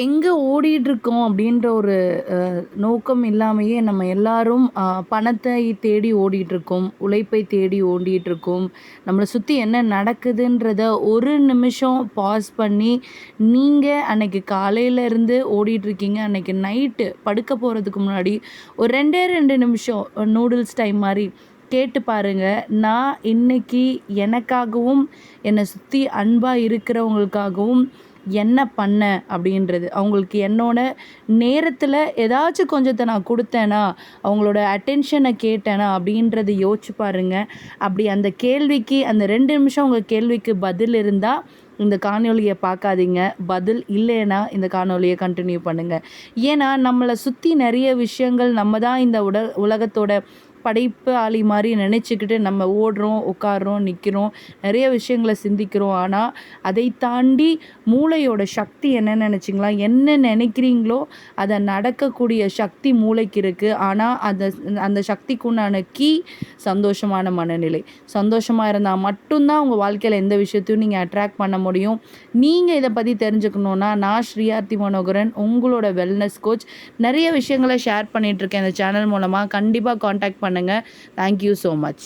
எங்கே ஓடிட்டுருக்கோம் அப்படின்ற ஒரு நோக்கம் இல்லாமயே நம்ம எல்லாரும் பணத்தை தேடி ஓடிட்டுருக்கோம், உழைப்பை தேடி ஓடிட்டுருக்கோம். நம்மளை சுற்றி என்ன நடக்குதுன்றத ஒரு நிமிஷம் பாஸ் பண்ணி, நீங்கள் அன்னைக்கு காலையிலேருந்து ஓடிட்டுருக்கீங்க, அன்னைக்கு நைட்டு படுக்க போகிறதுக்கு முன்னாடி ஒரு 2 நிமிஷம் நூடுல்ஸ் டைம் மாதிரி கேட்டு பாருங்க. நான் இன்னைக்கு எனக்காகவும் என்னை சுற்றி அன்பாக இருக்கிறவங்களுக்காகவும் என்ன பண்ணேன் அப்படின்றது. அவங்களுக்கு என்னோட நேரத்தில் ஏதாச்சும் கொஞ்சத்தை நான் கொடுத்தேனா, அவங்களோட அட்டென்ஷனை கேட்டேனா அப்படின்றத யோசிச்சு பாருங்க. அப்படி அந்த கேள்விக்கு அந்த 2 நிமிஷம் உங்கள் கேள்விக்கு பதில் இருந்தால் இந்த காணொலியை பார்க்காதீங்க. பதில் இல்லைன்னா இந்த காணொலியை கண்டினியூ பண்ணுங்கள். ஏன்னா நம்மளை சுற்றி நிறைய விஷயங்கள் நம்ம தான் இந்த உலகத்தோட படைப்பு ஆளி மாதிரி நினச்சிக்கிட்டு நம்ம ஓடுறோம், உட்காடுறோம், நிற்கிறோம், நிறைய விஷயங்களை சிந்திக்கிறோம். ஆனால் அதை தாண்டி மூளையோட சக்தி என்னன்னு நினச்சிங்களா? என்ன நினைக்கிறீங்களோ அதை நடக்கக்கூடிய சக்தி மூளைக்கு இருக்குது. ஆனால் அந்த சக்திக்குண்டான சந்தோஷமான மனநிலை. சந்தோஷமாக இருந்தால் மட்டும்தான் உங்கள் வாழ்க்கையில் எந்த விஷயத்தையும் நீங்கள் அட்ராக்ட் பண்ண முடியும். நீங்கள் இதை பற்றி தெரிஞ்சுக்கணுன்னா, நான் ஸ்ரீயார்த்தி மனோகரன், உங்களோட வெல்னஸ் கோச். நிறைய விஷயங்களை ஷேர் பண்ணிகிட்ருக்கேன் இந்த சேனல் மூலமாக. கண்டிப்பாக காண்டாக்ட் பண்ணுங்கள். Thank you so much.